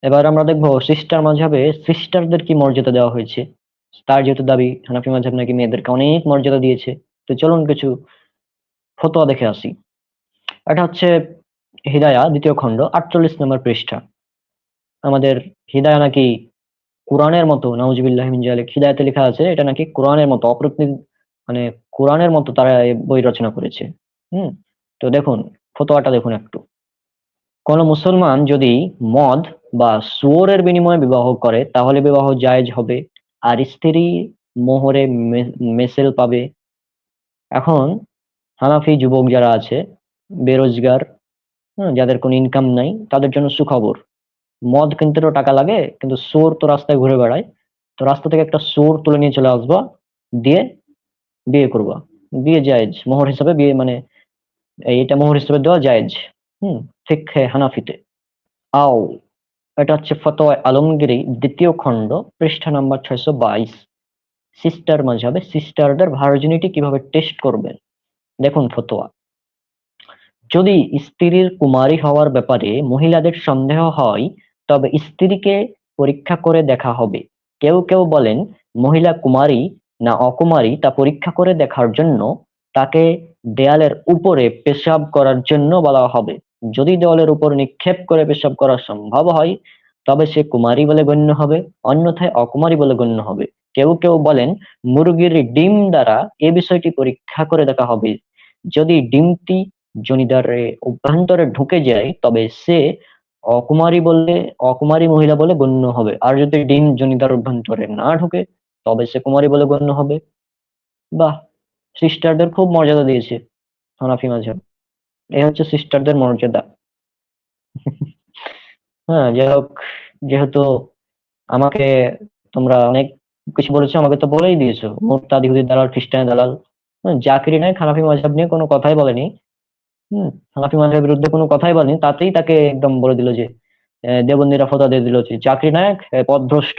এবার আমরা দেখবো সিস্টার মাযহাবে সিস্টারদের কি মর্যাদা দেওয়া হয়েছে। তার যেহেতু দাবি হানাফি মাযহাব নাকি মেয়েদেরকে অনেক মর্যাদা দিয়েছে, তো চলুন কিছু ফতোয়া দেখে আসি। এটা হচ্ছে হিদায়া দ্বিতীয় খণ্ড 48 নম্বর পৃষ্ঠা। আমাদের হিদায়া নাকি কোরআনের মতো, নাউজুবিল্লাহি মিন যালিক, হিদায়াতে লেখা আছে এটা নাকি কোরআনের মতো মানে কোরআনের মতো তারা এই বই রচনা করেছে। হুম। তো দেখুন, ফতোয়াটা দেখুন একটু। কোন মুসলমান যদি মদ বা সুয়রের বিনিময়ে বিবাহ করে তাহলে বিবাহ জায়েজ হবে, আর স্ত্রী মোহরে মেসেল পাবে। এখন হানাফি যুবক যারা আছে, বেরোজগার, যাদের কোনো ইনকাম নাই, তাদের জন্য সুখবর। মদ কিনতেও টাকা লাগে, কিন্তু চোর তো রাস্তায় ঘুরে বেড়ায়। তো রাস্তা থেকে একটা চোর তুলে নিয়ে চলে আসবা, দিয়ে বিয়ে করবা। বিয়ে জায়েজ, মোহর হিসাবে বিয়ে, মানে এটা মোহর হিসাবে দেওয়া জায়েজ। হুম। ফিকহে হানাফিতে। আও, এটা হচ্ছে ফতোয়া আলমগীরি দ্বিতীয় খণ্ড পৃষ্ঠা নাম্বার 622। সিস্টার মাযহাবে সিস্টারদের ভার্জিনিটি কিভাবে টেস্ট করবেন, দেখুন ফতোয়া। যদি স্ত্রীর কুমারী হওয়ার ব্যাপারে মহিলাদের সন্দেহ হয়, তবে স্ত্রীকে পরীক্ষা করে দেখা হবে। কেউ কেউ বলেন মহিলা কুমারী না অকুমারী তা পরীক্ষা করে দেখার জন্য তাকে দেয়ালের উপরে পেশাব করার জন্য বলা হবে। যদি দেওয়ালের উপর নিক্ষেপ করে পেশাব করা সম্ভব হয়, তবে সে কুমারী বলে গণ্য হবে, অন্যথায় অকুমারী বলে গণ্য হবে। কেউ কেউ বলেন মুরগির ডিম দ্বারা এ বিষয়টি পরীক্ষা করে দেখা হবে। যদি ডিমটি জনিদারে অভ্যন্তরে ঢুকে যায়, তবে সে অকুমারী মহিলা বলে গণ্য হবে। আর যদি ডিম জনিদার অভ্যন্তরে না ঢুকে, তবে সে কুমারী বলে গণ্য হবে। বাহ! সিস্টারদের খুব মর্যাদা দিয়েছে হানাফি মাযহাব। এই হচ্ছে সিস্টারদের মর্যাদা। হ্যাঁ, যাই হোক, যেহেতু আমাকে তোমরা অনেক কিছু বলেছো, আমাকে তো বলেই দিয়েছো মুরতাদ, ইহুদির দালাল, খ্রিস্টানের দালাল। জাকির নায়েক হানাফি মাযহাব নিয়ে কোনো কথাই বলেনি। হুম। হানাফি মাযহাবের বিরুদ্ধে কোনো কথাই বলেনি, তাতেই তাকে একদম বলে দিল যে দেবন্দিরা ফতোয়া দিয়ে দিল যে জাকির নায়েক পথভ্রষ্ট,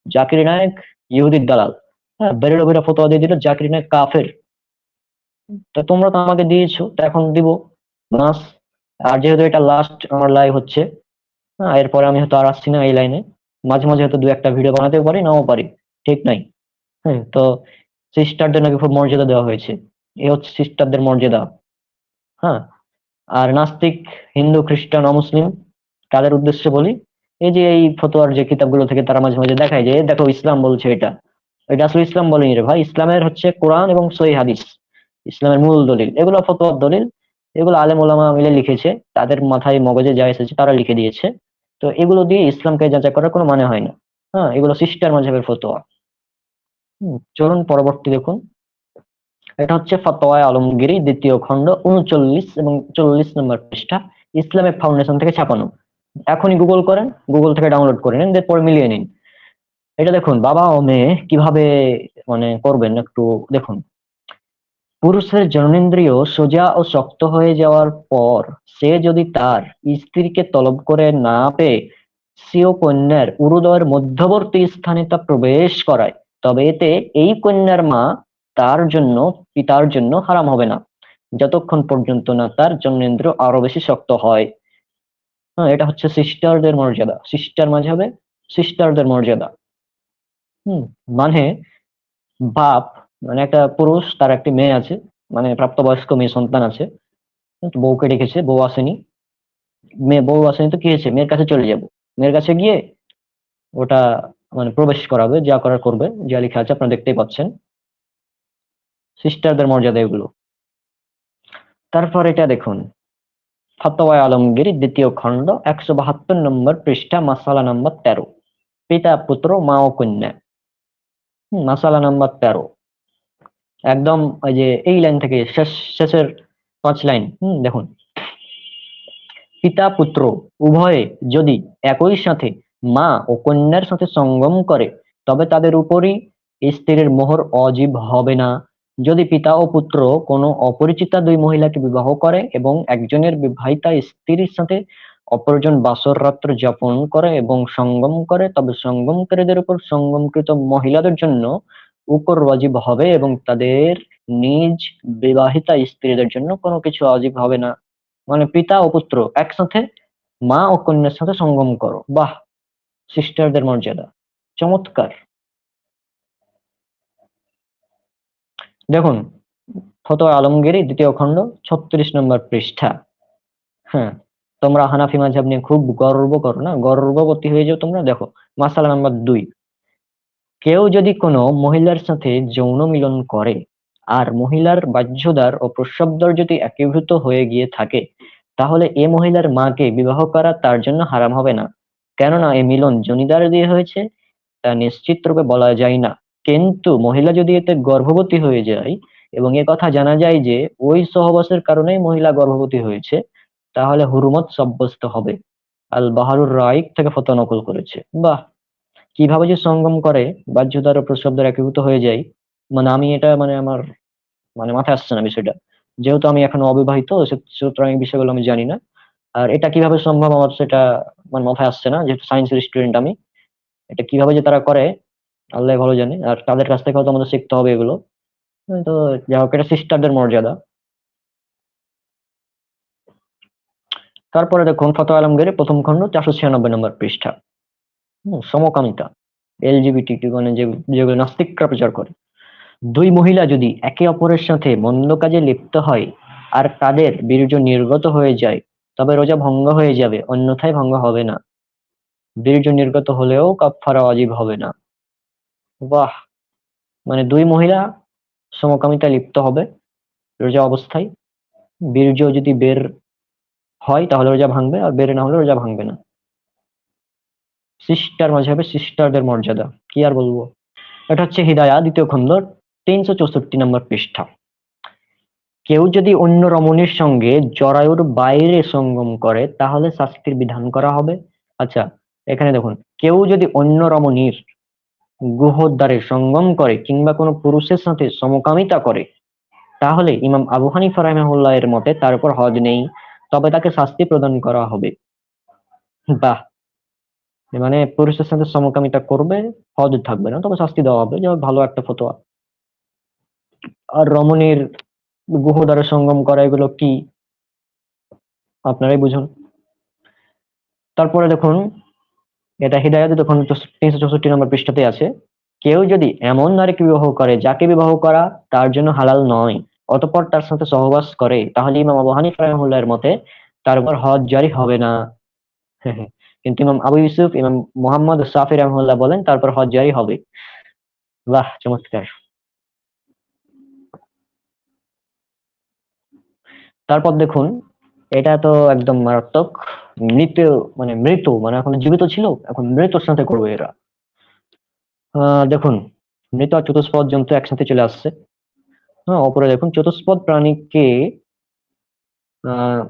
জাকির নায়েক ইহুদির দালাল। হ্যাঁ, বেরেলভিরা ফতোয়া দিয়ে দিল জাকির নায়েক কাফের। তো তোমরা তো আমাকে দিয়েছো, তো এখন দিব মাস। আর যেহেতু এটা লাস্ট আমার লাইভ হচ্ছে, হ্যাঁ, এরপরে আমি হয়তো আর আসছি না এই লাইনে। মাঝে মাঝে হয়তো দু একটা ভিডিও বানাতে পারি, নাও পারি, ঠিক নাই। হ্যাঁ, তো সিস্টারদের নাকি খুব মর্যাদা দেওয়া হয়েছে। এ হচ্ছে সিস্টারদের মর্যাদা। হ্যাঁ। আর নাস্তিক, হিন্দু, খ্রিস্টান, অমুসলিম, তাদের উদ্দেশ্যে বলি, এই যে এই ফতোয়ার যে কিতাবগুলো থেকে তারা মাঝে মাঝে দেখায় যে দেখো ইসলাম বলছে এটা, এটা আসলে ইসলাম বলেনি রে ভাই। ইসলামের হচ্ছে কোরআন এবং সহিহ হাদিস, ইসলামের মূল দলিল। এগুলো ফতোয়ার দলিল, এগুলো আলেম ওলামা মিলে লিখেছে, তাদের মাথায় মগজে যা এসেছে তারা লিখে দিয়েছে। তো এগুলো দিয়ে ইসলামকে যাচাই করার কোনো মানে হয় না। হ্যাঁ, এগুলো সিস্টার মাযহাবের ফতোয়া। চলুন পরবর্তী দেখুন। এটা হচ্ছে ফতোয়া আলমগীরি দ্বিতীয় খণ্ড 39 এবং 40 নম্বর পৃষ্ঠা, ইসলামিক ফাউন্ডেশন থেকে ছাপানো। এখনই গুগল করেন, গুগল থেকে ডাউনলোড করে নিন, এরপর মিলিয়ে নিন। এটা দেখুন, বাবা ও মেয়ে কিভাবে মানে করবেন একটু দেখুন। পুরুষের জননেন্দ্রিয় সোজা ও শক্ত হয়ে যাওয়ার পর সে যদি তার স্ত্রীকে তলব করে না পেয়ে স্বীয় কন্যার উরুদয়ের মধ্যবর্তী স্থানে তা প্রবেশ করায়, তবে এতে এই কন্যার মা তার জন্য পিতার জন্য হারাম হবে না, যতক্ষণ পর্যন্ত না তার জননেন্দ্রিয় আরো বেশি শক্ত হয়। হ্যাঁ, এটা হচ্ছে সিস্টারদের মর্যাদা, সিস্টার মাঝাবে সিস্টারদের মর্যাদা। হুম। মানে বাপ, মানে একটা পুরুষ, তার একটি মেয়ে আছে, মানে প্রাপ্তবয়স্ক মেয়ে সন্তান আছে, কিন্তু বউকে রেখেছে, বউ আসেনি। বউ আসেনি তো কি হয়েছে, মেয়ের কাছে চলে যাব, মেয়ের কাছে গিয়ে ওটা মানে প্রবেশ করাবে, যা করার করবে, যা লেখা আছে আপনারা দেখতেই পাচ্ছেন। সিস্টারদের মর্যাদা এগুলো। তারপর এটা দেখুন, ফতোয়া আলমগীর দ্বিতীয় খণ্ড 172 নম্বর পৃষ্ঠা, মাসালা নাম্বার 13, পিতা পুত্র মা ও কন্যা। মাসালা নাম্বার 13, একদম ওই যে এই লাইন থেকে শেষের 5 লাইন। দেখুন, পিতা পুত্র উভয়ে যদি একই সাথে মা ও কন্যার সাথে সঙ্গম করে, তবে তাদের উপরই স্ত্রীর মোহর অজীব হবে না। যদি পিতা ও পুত্র কোনো অপরিচিতা দুই মহিলাকে বিবাহ করে এবং একজনের বিবাহিতা স্ত্রীর সাথে অপরজন বাসর রাত্র যাপন করে এবং সঙ্গম করে, তবে সঙ্গমকারীদের উপর সঙ্গমকৃত মহিলাদের জন্য উপর ওয়াজিব হবে এবং তাদের নিজ বিবাহিতা স্ত্রীদের জন্য কোনো কিছু ওয়াজিব হবে না। মানে পিতা ও পুত্র একসাথে মা ও কন্যার সাথে সঙ্গম করো। বাহ! সিস্টারদের মর্যাদা, চমৎকার। দেখুন, ফতোয়া আলমগীরি দ্বিতীয় খণ্ড 36 নম্বর পৃষ্ঠা। হ্যাঁ, তোমরা হানাফি মাযহাব নিয়ে খুব গর্ব করো না, গর্ববতী হয়ে যাও তোমরা। দেখো, মাসালা নাম্বার 2, কেউ যদি কোনো মহিলার সাথে যৌন মিলন করে আর মহিলার বাহ্যদ্বার ও প্রস্রাবদ্বার যদি একীভূত হয়ে গিয়ে থাকে, তাহলে এ মহিলার মাকে বিবাহ করা তার জন্য হারাম হবে না, কেননা এ মিলন যোনিদ্বার দিয়ে হয়েছে, তা নিশ্চিত রূপে বলা যায় না। কিন্তু মহিলা যদি এতে গর্ভবতী হয়ে যায় এবং এ কথা জানা যায় যে ওই সহবাসের কারণেই মহিলা গর্ভবতী হয়েছে, তাহলে হুরমত সাব্যস্ত হবে। আল বাহারুর রাইক থেকে ফতোয়া নকল করেছে। বাহ, কিভাবে যে সঙ্গম করে, বাহ্যদ্বার ও প্রস্রাবদ্বার একীভূত হয়ে যায়, মানে আমি এটা মানে আমার মানে মাথায় আসছে না বিষয়টা। যেহেতু আমি এখন অবিবাহিত, সুতরাং এই বিষয়গুলো আমি জানি না। আর এটা কিভাবে সম্ভব আমার সেটা মানে মাথায় আসছে না, যেহেতু সায়েন্সের স্টুডেন্ট আমি। এটা কিভাবে যে তারা করে আল্লাহ ভালো জানে, আর তাদের কাছ থেকে হয়তো আমাদের শিখতে হবে এগুলো। তো যাই হোক, এটা সিস্টারদের মর্যাদা। তারপরে দেখুন, ফতোয়া আলমগীরের প্রথম খণ্ড 496 নম্বর পৃষ্ঠা। সমকামিতা, এলজিবিটি মানে যেগুলো নাস্তিকরা প্রচার করে। দুই মহিলা যদি একে অপরের সাথে মন্দ কাজে লিপ্ত হয় আর তাদের বীর্য নির্গত হয়ে যায়, তবে রোজা ভঙ্গ হয়ে যাবে, অন্যথায় ভঙ্গ হবে না। বীর্য নির্গত হলেও কাফফারা ওয়াজিব হবে না। বাহ, মানে দুই মহিলা সমকামিতায় লিপ্ত হবে রোজা অবস্থায়, বীর্য যদি বের হয় তাহলে রোজা ভাঙবে, আর বের না হলে রোজা ভাঙবে না। সিস্টার মাঝহাবে সিস্টারদের মর্যাদা, কি আর বলবো। এটা হচ্ছে হিদায়া দ্বিতীয় খণ্ড 364 নম্বর পৃষ্ঠা। কেউ যদি অন্য রমণীর সঙ্গে জরায়ুর বাইরে সঙ্গম করে তাহলে শাস্তির বিধান করা হবে। আচ্ছা, এখানে দেখুন, কেউ যদি অন্য রমণীর গুহদ্বারে সঙ্গম করে কিংবা কোনো পুরুষের সাথে সমকামিতা করে, তাহলে ইমাম আবু হানিফা রাহিমাহুল্লাহ এর মতে তার উপর হজ নেই, তবে তাকে শাস্তি প্রদান করা হবে। বাহ, মানে পুরুষের সাথে সমকামিতা করবে, হজ থাকবে না, তবে শাস্তি দেওয়া হবে, যা ভালো একটা ফতোয়া। আর রমণীর গুহদ্বারে সঙ্গম করা এগুলো কি, আপনারাই বুঝুন। তারপরে দেখুন, এটা হিদায়াত তখন 364 নম্বর পৃষ্ঠাতে আছে। কেউ যদি এমন নারীকে বিবাহ করে যাকে বিবাহ করা তার জন্য হালাল নয়, অতঃপর তার সাথে সহবাস করে, তাহলে ইমাম আবু হানিফা রাহিমাহুল্লাহ এর মতে তার উপর হজ জারি হবে না। কিন্তু ইমাম আবু ইউসুফ, ইমাম মোহাম্মদ সাফি রাহিমাহুল্লাহ বলেন তারপর হজ জারি হবে। বাহ, চমৎকার। তারপর দেখুন, এটা তো একদম মারাত্মক। মৃত মানে মৃত মানে এখন জীবিত ছিল, এখন মৃতর সাথে করবে এরা। দেখুন, মৃত আর চতুষ্পদ জন্তু একসাথে চলে আসছে। হ্যাঁ, অপরে দেখুন, চতুষ্পদ প্রাণীকে আহ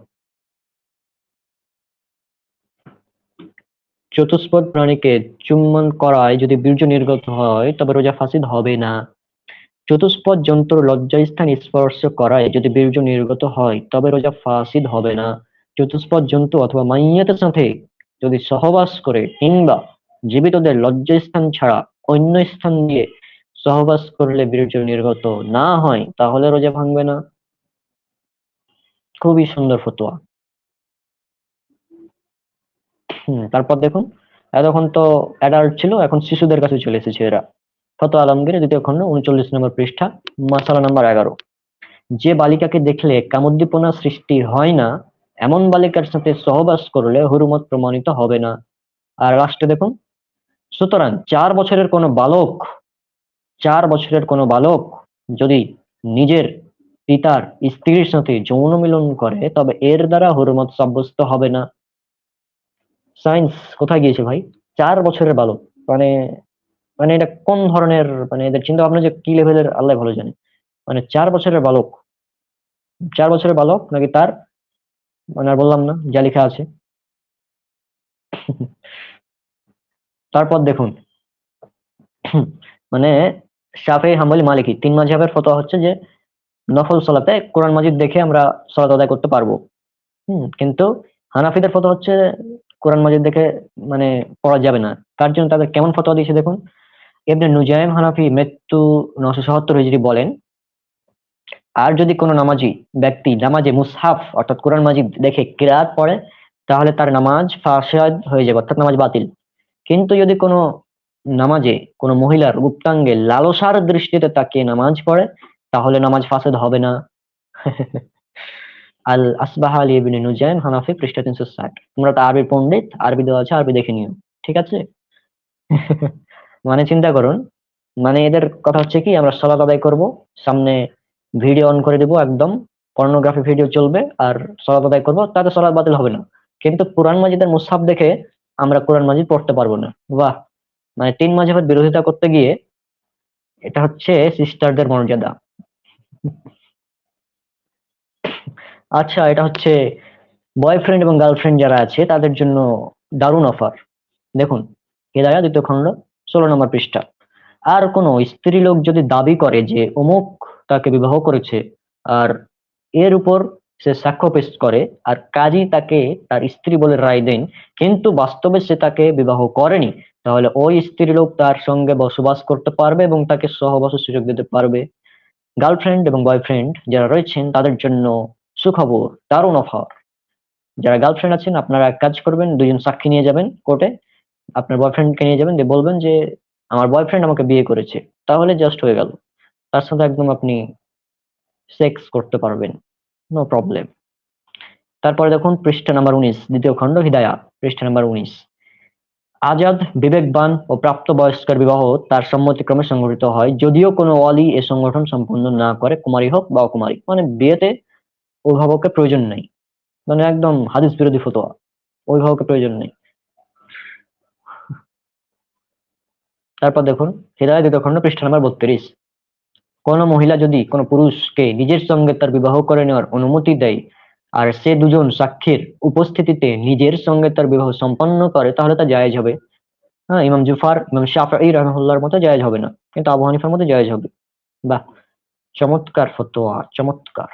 চতুষ্পদ প্রাণীকে চুম্বন করায় যদি বীর্য নির্গত হয় তবে রোজা ফাসিদ হবে না। চতুষ্পদ জন্তুর লজ্জাস্থান স্পর্শ করায় যদি বীর্য নির্গত হয় তবে রোজা ফাসিদ হবে না। চতুষ্পদ জন্তু অথবা মাইয়াতের সাথে যদি সহবাস করে কিংবা জীবিতদের লজ্জাস্থান ছাড়া অন্য স্থান দিয়ে সহবাস করলে বীর্য নির্গত না হয় তাহলে রোজা ভাঙবে না। খুবই সুন্দর ফতোয়া। তারপর দেখুন, এতক্ষণ তো অ্যাডাল্ট ছিল, এখন শিশুদের কাছে চলে এসেছে এরা। ফতোয়া আলমগীর দ্বিতীয় খণ্ড 39 নম্বর পৃষ্ঠা, মাসালা নাম্বার 11। যে বালিকাকে দেখলে কামোদ্দীপনা সৃষ্টি হয় না, এমন বালিকার সাথে সহবাস করলে হুরমত প্রমাণিত হবে না। আর লাস্টে দেখুন, সুতরাং 4 বছরের কোনো বালক যদি নিজের পিতার স্ত্রীর সাথে যৌন মিলন করে তবে এর দ্বারা হুরমত সাব্যস্ত হবে না। সায়েন্স কোথায় গিয়েছে ভাই? 4 বছরের বালক মানে, মানে এটা কোন ধরনের, মানে এদের চিন্তা ভাবনা যে কি লেভেলের আল্লাহ ভালো জানে। মানে 4 বছরের বালক, 4 বছরের বালক নাকি তার, মানে আর বললাম না যা লেখা আছে। তারপর দেখুন, মানে শাফেঈ, হাম্বলি, মালিকি 3 মাযহাবের ফতোয়া হচ্ছে যে নফল সালাতে কোরআন মাজিদ দেখে আমরা সালাত আদায় করতে পারবো। কিন্তু হানাফিদের ফতোয়া হচ্ছে কোরআন মাজিদ দেখে মানে পড়া যাবে না। তার জন্য তাদের কেমন ফতোয়া দিয়েছে দেখুন। ইবনে নুজাইম হানাফি, মৃত্যু 977 হিজরি, বলেন, আর যদি কোনো নামাজি ব্যক্তি নামাজে মুসহাফ অর্থাৎ কোরআন মাজিদ দেখে কিরাত পড়ে তাহলে তার নামাজ ফাসাদ হয়ে যাবে, অর্থাৎ নামাজ বাতিল। কিন্তু যদি কোনো নামাজে কোনো মহিলার গুপ্তাঙ্গে লালসার দৃষ্টিতে তাকিয়ে নামাজ পড়ে, তাহলে নামাজ ফাসেদ হবে না। আল আসবাহালি ইবনে নুজাইম হানাফি পৃষ্ঠা 360। তোমরা তো আরবি পণ্ডিত, আরবি দেওয়া আছে, আরবি দেখে নিও, ঠিক আছে? মানে চিন্তা করুন, মানে এদের কথা হচ্ছে কি, আমরা সালাত আদায় করব, সামনে ভিডিও অন করে দিব, একদম পর্নোগ্রাফি ভিডিও চলবে, আর সালাত আদায় করবো, তাতে সালাত বাতিল হবে না। কিন্তু কোরআন মাজিদের মুসহাফ দেখে আমরা কোরআন মাজিদ পড়তে পারবো না। বাহ! মানে তিন মাযহাবের বিরোধিতা করতে গিয়ে, এটা হচ্ছে সিস্টারদের মর্যাদা। আচ্ছা, এটা হচ্ছে বয়ফ্রেন্ড এবং গার্লফ্রেন্ড যারা আছে তাদের জন্য দারুণ অফার। দেখুন, হিদায়া 2য় খণ্ড 16 নম্বর পৃষ্ঠা। আর কোনো স্ত্রীলোক যদি দাবি করে যে অমুক তাকে বিবাহ করেছে, আর এর উপর সে সাক্ষ্য পেশ করে, আর কাজী তাকে তার স্ত্রী বলে রায় দেন, কিন্তু বাস্তবে সে তাকে বিবাহ করেনি, তাহলে ওই স্ত্রীলোক তার সঙ্গে বসবাস করতে পারবে এবং তাকে সহবাসের সুযোগ দিতে পারবে। গার্লফ্রেন্ড এবং বয়ফ্রেন্ড যারা রয়েছেন তাদের জন্য সুখবর, দারুণ অফার। যারা গার্লফ্রেন্ড আছেন, আপনারা এক কাজ করবেন, 2জন সাক্ষী নিয়ে যাবেন কোর্টে, আপনার বয়ফ্রেন্ডকে নিয়ে যাবেন, দিয়ে বলবেন যে আমার বয়ফ্রেন্ড আমাকে বিয়ে করেছে, তাহলে জাস্ট হয়ে গেল। তার সাথে একদম আপনি সেক্স করতে পারবেন, নো প্রবলেম। তারপরে দেখুন পৃষ্ঠা নাম্বার 19, 2য় খণ্ড হিদায়া, পৃষ্ঠা নাম্বার 19। আজাদ, বিবেকবান ও প্রাপ্তবয়স্কের বিবাহ তার সম্মতিক্রমে সংঘটিত হয়, যদিও কোনো ওয়ালি এ সংগঠন সম্পন্ন না করে, কুমারী হোক বা অকুমারী। মানে বিয়েতে অভিভাবকের প্রয়োজন নেই, মানে একদম হাদিস বিরোধী ফতোয়া, অভিভাবকের প্রয়োজন নেই। তারপর দেখুন হিদায়া 2য় খণ্ড পৃষ্ঠা নাম্বার 32। কোন মহিলা যদি কোনো পুরুষকে নিজের সঙ্গে তার বিবাহ করে নেওয়ার অনুমতি দেয়, আর সে দুজন সাক্ষীর উপস্থিতিতে নিজের সঙ্গে তার বিবাহ সম্পন্ন করে, তাহলে তা জায়েজ হবে। হ্যাঁ, ইমাম জুফার, ইমাম শাফিঈ রাহিমাহুল্লাহর মতো জায়েজ হবে না, কিন্তু আবু হানিফার মতো জায়েজ হবে। বাহ! চমৎকার ফতোয়া, চমৎকার।